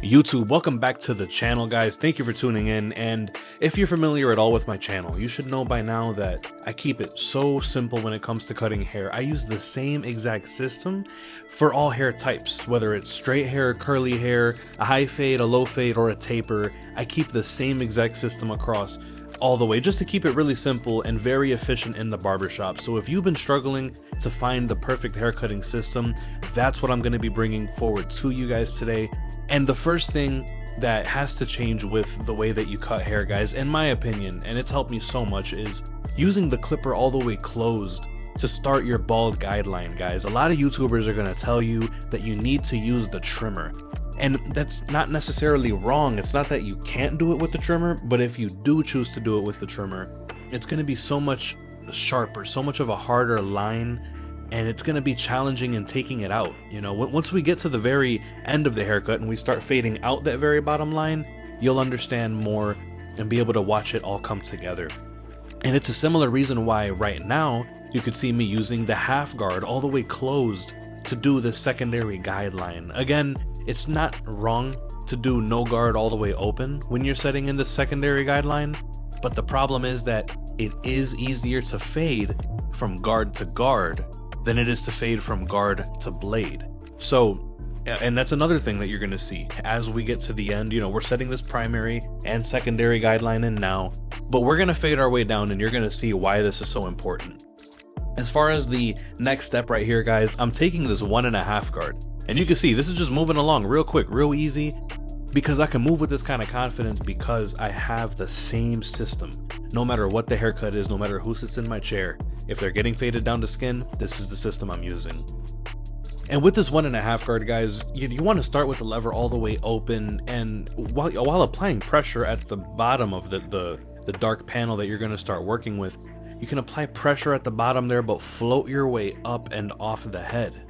YouTube, welcome back to the channel, guys. Thank you for tuning in. And if you're familiar at all with my channel, you should know by now that I keep it so simple when it comes to cutting hair. I use the same exact system for all hair types, whether it's straight hair, curly hair, a high fade, a low fade, or a taper. I keep the same exact system across all the way, just to keep it really simple and very efficient in the barbershop. So if you've been struggling to find the perfect haircutting system, that's what I'm going to be bringing forward to you guys today. And the first thing that has to change with the way that you cut hair, guys, in my opinion, and it's helped me so much, is using the clipper all the way closed to start your bald guideline, guys. A lot of YouTubers are going to tell you that you need to use the trimmer. And that's not necessarily wrong. It's not that you can't do it with the trimmer, but if you do choose to do it with the trimmer, it's going to be so much sharper, so much of a harder line, and it's going to be challenging in taking it out. You know, once we get to the very end of the haircut and we start fading out that very bottom line, you'll understand more and be able to watch it all come together. And it's a similar reason why right now you could see me using the half guard all the way closed to do the secondary guideline. Again, it's not wrong to do no guard all the way open when you're setting in the secondary guideline, but the problem is that it is easier to fade from guard to guard than it is to fade from guard to blade. So, and that's another thing that you're going to see as we get to the end. You know, we're setting this primary and secondary guideline in now, but we're going to fade our way down, and you're going to see why this is so important. As far as the next step right here, guys, I'm taking this 1.5 guard. And you can see this is just moving along real quick, real easy, because I can move with this kind of confidence because I have the same system. No matter what the haircut is, no matter who sits in my chair, if they're getting faded down to skin, this is the system I'm using. And with this 1.5 guard, guys, you want to start with the lever all the way open, and while applying pressure at the bottom of the dark panel that you're going to start working with, you can apply pressure at the bottom there, but float your way up and off the head.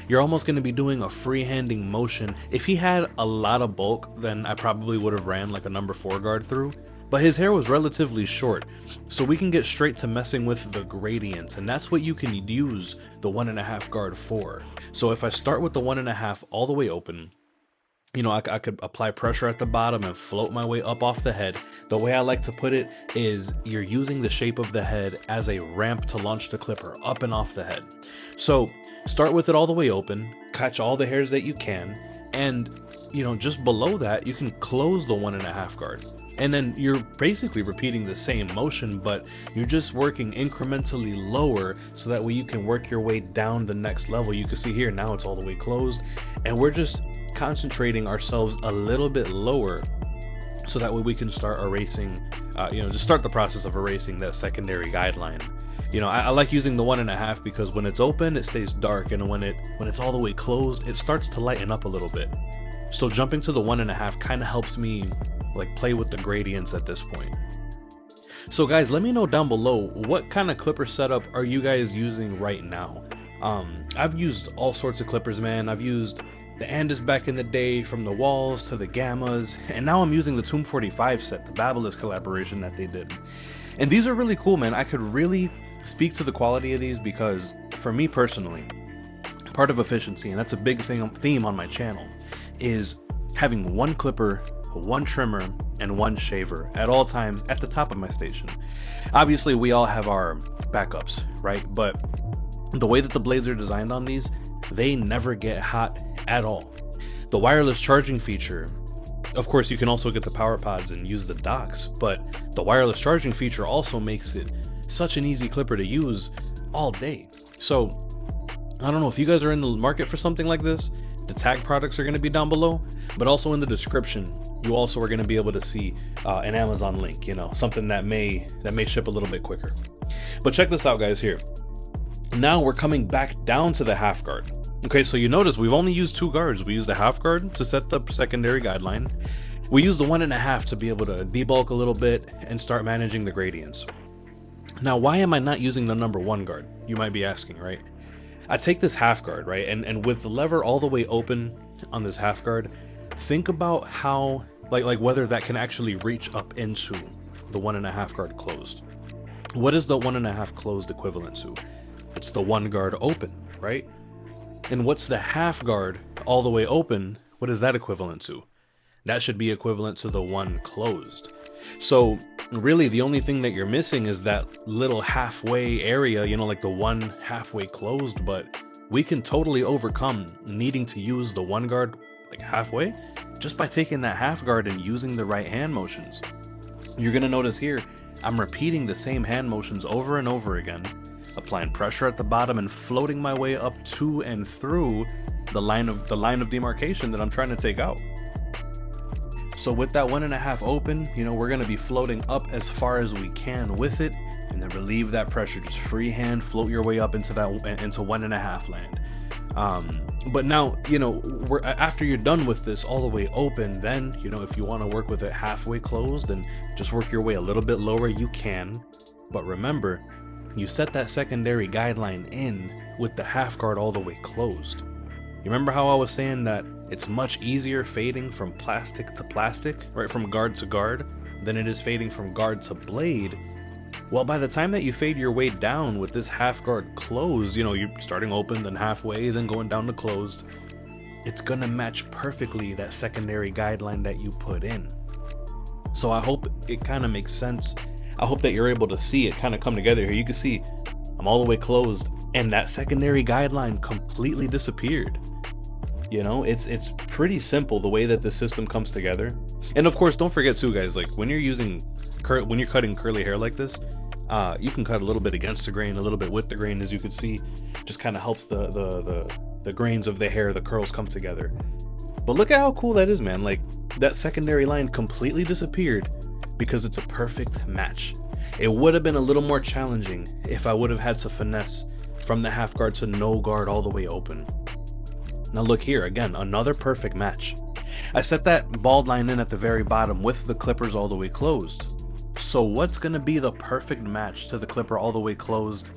You're almost going to be doing a freehanding motion. If he had a lot of bulk, then I probably would have ran like a number 4 guard through, but his hair was relatively short, so we can get straight to messing with the gradients, and that's what you can use the 1.5 guard for. So if I start with the 1.5 all the way open, you know, I could apply pressure at the bottom and float my way up off the head. The way I like to put it is you're using the shape of the head as a ramp to launch the clipper up and off the head. So start with it all the way open, catch all the hairs that you can, and, you know, just below that, you can close the 1.5 guard. And then you're basically repeating the same motion, but you're just working incrementally lower so that way you can work your way down the next level. You can see here, now it's all the way closed, and we're just concentrating ourselves a little bit lower so that way we can start erasing, just start the process of erasing that secondary guideline. You know, I like using the 1.5 because when it's open, it stays dark, and when it's all the way closed, it starts to lighten up a little bit. So jumping to the 1.5 kind of helps me like play with the gradients at this point. So guys, let me know down below, what kind of clipper setup are you guys using right now? I've used all sorts of clippers, man. I've used the Andis back in the day, from the Walls to the Gammas, and now I'm using the Tomb 45 set, the Babyliss collaboration that they did. And these are really cool, man. I could really speak to the quality of these because for me personally, part of efficiency, and that's a big theme on my channel, is having one clipper, one trimmer, and one shaver at all times at the top of my station. Obviously, we all have our backups, right? But the way that the blades are designed on these, they never get hot at all. The wireless charging feature, of course, you can also get the power pods and use the docks, but the wireless charging feature also makes it such an easy clipper to use all day. So I don't know if you guys are in the market for something like this. The tag products are going to be down below, but also in the description, you also are going to be able to see an Amazon link, you know, something that may ship a little bit quicker. But check this out, guys, here. Now we're coming back down to the half guard. Okay, so you notice we've only used 2 guards. We used the half guard to set the secondary guideline. We used the 1.5 to be able to debulk a little bit and start managing the gradients. Now, why am I not using the number 1 guard? You might be asking, right? I take this half guard, right? And with the lever all the way open on this half guard, think about how, like whether that can actually reach up into the 1.5 guard closed. What is the 1.5 closed equivalent to? It's the 1 guard open, right? And what's the half guard all the way open? What is that equivalent to? That should be equivalent to the one closed. So really the only thing that you're missing is that little halfway area, you know, like the one halfway closed, but we can totally overcome needing to use the one guard like halfway just by taking that half guard and using the right hand motions. You're gonna notice here, I'm repeating the same hand motions over and over again, applying pressure at the bottom and floating my way up to and through the line of demarcation that I'm trying to take out. So with that 1.5 open, you know, we're going to be floating up as far as we can with it, and then relieve that pressure. Just free hand, float your way up into 1.5 land. But now, you know, after you're done with this all the way open, then, you know, if you want to work with it halfway closed and just work your way a little bit lower, you can. But remember, you set that secondary guideline in with the half guard all the way closed. You remember how I was saying that it's much easier fading from plastic to plastic, right, from guard to guard, than it is fading from guard to blade? Well, by the time that you fade your way down with this half guard closed, you know, you're starting open, then halfway, then going down to closed, it's gonna match perfectly that secondary guideline that you put in. So I hope it kind of makes sense. I hope that you're able to see it kind of come together here. You can see I'm all the way closed and that secondary guideline completely disappeared. You know, it's pretty simple the way that the system comes together. And of course, don't forget too, guys, like when you're cutting curly hair like this, you can cut a little bit against the grain, a little bit with the grain, as you can see. Just kind of helps the grains of the hair, the curls come together. But look at how cool that is, man. Like that secondary line completely disappeared because it's a perfect match. It would have been a little more challenging if I would have had to finesse from the half guard to no guard all the way open. Now look here, again, another perfect match. I set that bald line in at the very bottom with the clippers all the way closed. So what's gonna be the perfect match to the clipper all the way closed?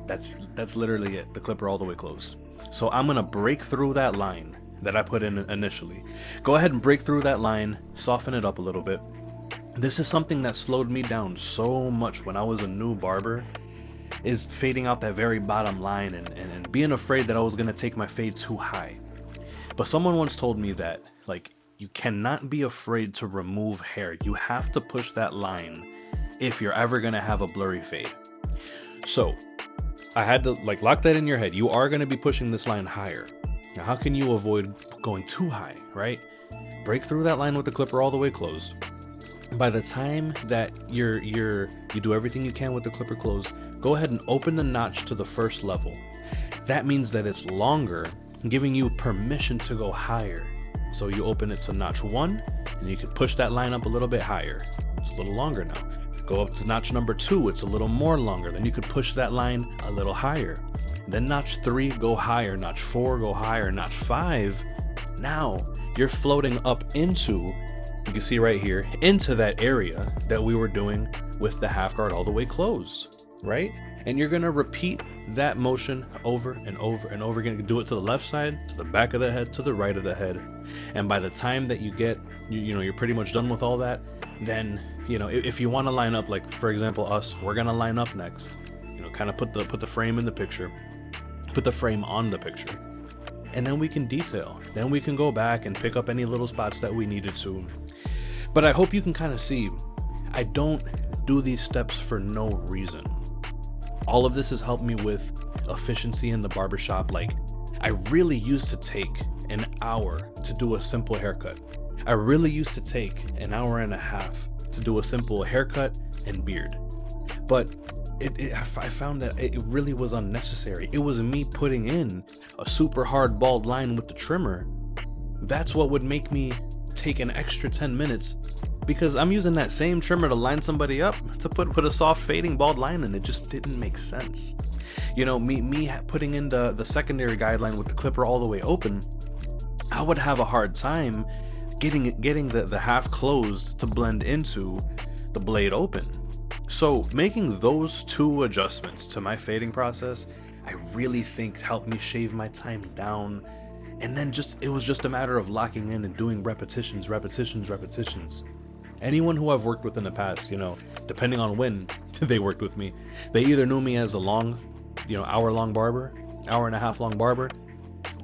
That's literally it, the clipper all the way closed. So I'm gonna break through that line that I put in initially. Go ahead and break through that line, soften it up a little bit. This is something that slowed me down so much when I was a new barber, is fading out that very bottom line and being afraid that I was gonna take my fade too high. But someone once told me that, like, you cannot be afraid to remove hair. You have to push that line if you're ever gonna have a blurry fade. So I had to like lock that in your head. You are gonna be pushing this line higher. Now, how can you avoid going too high, right? Break through that line with the clipper all the way closed. By the time that you do everything you can with the clipper closed, go ahead and open the notch to the first level. That means that it's longer, giving you permission to go higher. So you open it to notch 1, and you can push that line up a little bit higher. It's a little longer now. Go up to notch number 2, it's a little more longer. Then you could push that line a little higher. Then notch 3, go higher. Notch 4, go higher. Notch 5, now you're floating up into, you can see right here, into that area that we were doing with the half guard all the way closed, right? And you're gonna repeat that motion over and over and over again. You can do it to the left side, to the back of the head, to the right of the head. And by the time that you get, you know, you're pretty much done with all that, then, you know, if you want to line up, like for example, us, we're gonna line up next, you know, kind of put the frame in the picture, put the frame on the picture, and then we can detail. Then we can go back and pick up any little spots that we needed to. But I hope you can kind of see, I don't do these steps for no reason. All of this has helped me with efficiency in the barbershop. Like, I really used to take an hour to do a simple haircut. I really used to take an hour and a half to do a simple haircut and beard. But I found that it really was unnecessary. It was me putting in a super hard bald line with the trimmer. That's what would make me take an extra 10 minutes, because I'm using that same trimmer to line somebody up to put a soft fading bald line in. It just didn't make sense. You know, me putting in the secondary guideline with the clipper all the way open, I would have a hard time getting the half closed to blend into the blade open. So making those two adjustments to my fading process, I really think helped me shave my time down. And then it was just a matter of locking in and doing repetitions. Anyone who I've worked with in the past, you know, depending on when they worked with me, they either knew me as a long, you know, hour and a half long barber,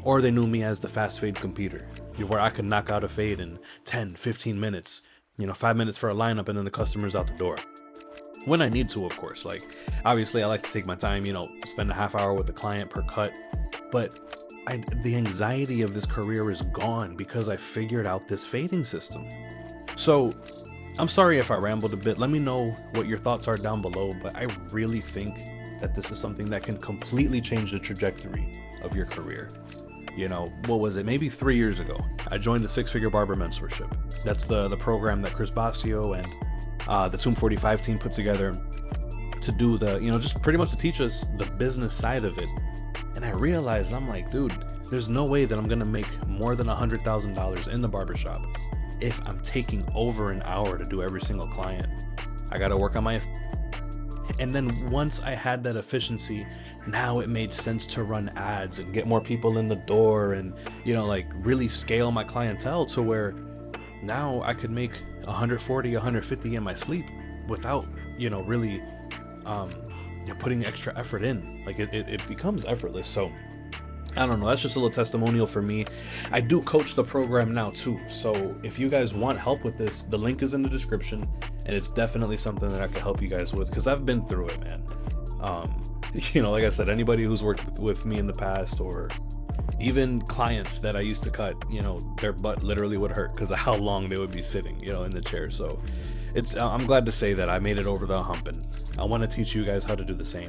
or they knew me as the fast fade completer. where I could knock out a fade in 10, 15 minutes, 5 minutes for a lineup, and then the customer's out the door. When I need to, of course. Like, obviously, I like to take my time, spend a half hour with the client per cut. But the anxiety of this career is gone because I figured out this fading system. So I'm sorry if I rambled a bit. Let me know what your thoughts are down below. But I really think that this is something that can completely change the trajectory of your career. What was it? Maybe 3 years ago, I joined the 6-Figure Barber Mentorship. That's the program that Chris Basio and the Tomb 45 team put together to do just pretty much to teach us the business side of it. And I realized, I'm like, dude, there's no way that I'm going to make more than $100,000 in the barbershop if I'm taking over an hour to do every single client. I got to work on my... And then once I had that efficiency, now it made sense to run ads and get more people in the door and, really scale my clientele to where now I could make 140, 150 in my sleep without, really putting extra effort in. Like it becomes effortless. So I don't know, that's just a little testimonial for me. I do coach the program now too, so if you guys want help with this, the link is in the description, and it's definitely something that I can help you guys with, because I've been through it, man. Like I said, anybody who's worked with me in the past, or even clients that I used to cut, their butt literally would hurt because of how long they would be sitting, in the chair. So I'm glad to say that I made it over the hump, and I want to teach you guys how to do the same.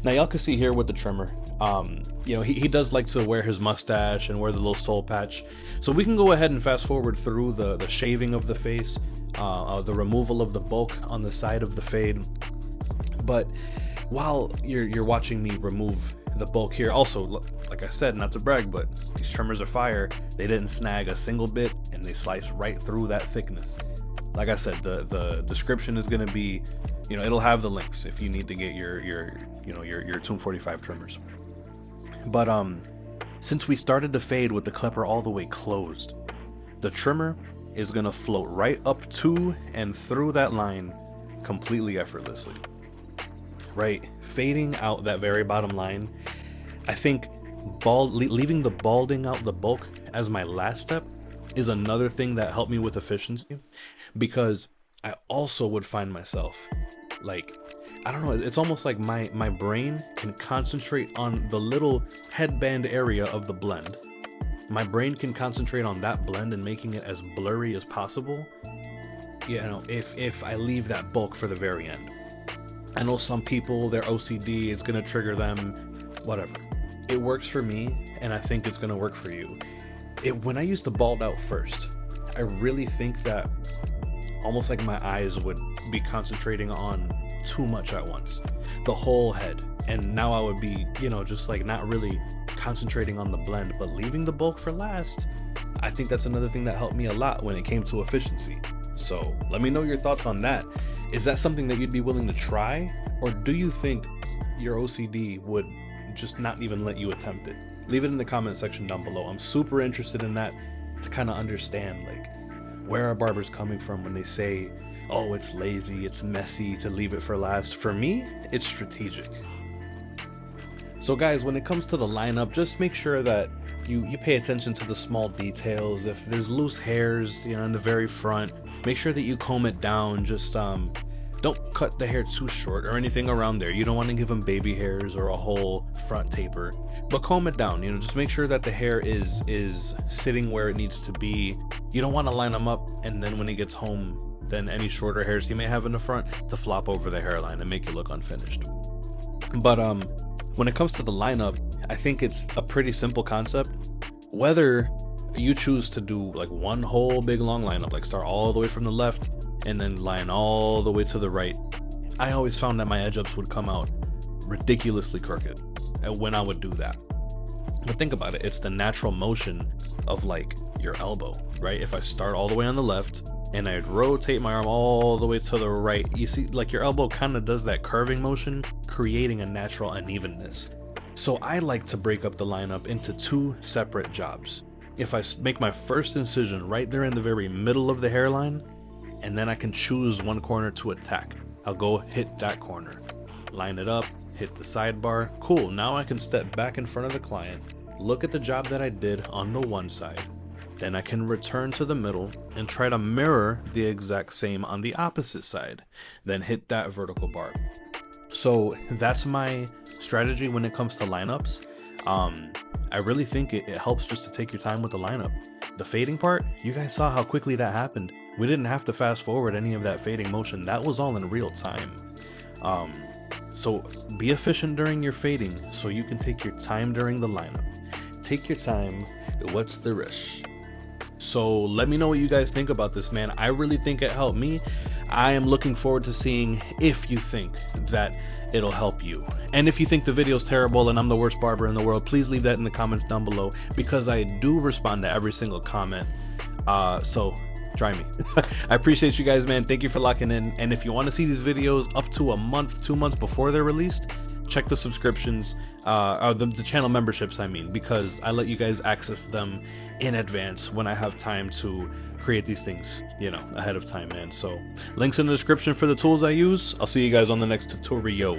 Now y'all can see here with the trimmer, he does like to wear his mustache and wear the little soul patch. So we can go ahead and fast forward through the shaving of the face, the removal of the bulk on the side of the fade. But while you're watching me remove the bulk here, also, like I said, not to brag, but these trimmers are fire. They didn't snag a single bit, and they slice right through that thickness. Like I said, the description is going to be, it'll have the links if you need to get your Tomb 45 trimmers. But since we started the fade with the clipper all the way closed, the trimmer is going to float right up to and through that line completely effortlessly. Right? Fading out that very bottom line. I think leaving the balding out the bulk as my last step is another thing that helped me with efficiency, because I also would find myself like, I don't know, it's almost like my brain can concentrate on the little headband area of the blend. My brain can concentrate on that blend and making it as blurry as possible, if I leave that bulk for the very end. I know some people, their OCD is going to trigger them, whatever. It works for me, and I think it's going to work for you. When I used to bald out first, I really think that almost like my eyes would be concentrating on too much at once, the whole head. And now I would be, just like not really concentrating on the blend, but leaving the bulk for last. I think that's another thing that helped me a lot when it came to efficiency. So let me know your thoughts on that. Is that something that you'd be willing to try? Or do you think your OCD would just not even let you attempt it? Leave it in the comment section down below. I'm super interested in that, to kind of understand like where are barbers coming from when they say, oh, it's lazy, it's messy to leave it for last. For me, it's strategic. So guys, when it comes to the lineup, just make sure that you pay attention to the small details. If there's loose hairs, in the very front, make sure that you comb it down. Just don't cut the hair too short or anything around there. You don't want to give them baby hairs or a whole front taper, but comb it down. Just make sure that the hair is sitting where it needs to be. You don't want to line them up, and then when he gets home, then any shorter hairs you may have in the front to flop over the hairline and make it look unfinished. But when it comes to the lineup, I think it's a pretty simple concept. Whether you choose to do like one whole big long lineup, like start all the way from the left and then line all the way to the right, I always found that my edge ups would come out ridiculously crooked when I would do that. But think about it, it's the natural motion of like your elbow, right? If I start all the way on the left and I'd rotate my arm all the way to the right, you see like your elbow kind of does that curving motion, creating a natural unevenness. So I like to break up the lineup into two separate jobs. If I make my first incision right there in the very middle of the hairline, and then I can choose one corner to attack, I'll go hit that corner, line it up, hit the sidebar. Cool, now I can step back in front of the client, look at the job that I did on the one side, Then I can return to the middle and try to mirror the exact same on the opposite side. Then hit that vertical bar. So that's my strategy when it comes to lineups. I really think it helps just to take your time with the lineup. The fading part, you guys saw how quickly that happened. We didn't have to fast forward any of that fading motion. That was all in real time. So be efficient during your fading so you can take your time during the lineup. Take your time. What's the rush? So let me know what you guys think about this, man. I really think it helped me. I am looking forward to seeing if you think that it'll help you. And if you think the video's terrible and I'm the worst barber in the world, please leave that in the comments down below, because I do respond to every single comment. So try me. I appreciate you guys, man. Thank you for locking in. And if you want to see these videos up to a month, 2 months before they're released, check the subscriptions, or the channel memberships, I mean, because I let you guys access them in advance when I have time to create these things, you know, ahead of time, man. So links in the description for the tools I use. I'll see you guys on the next tutorial.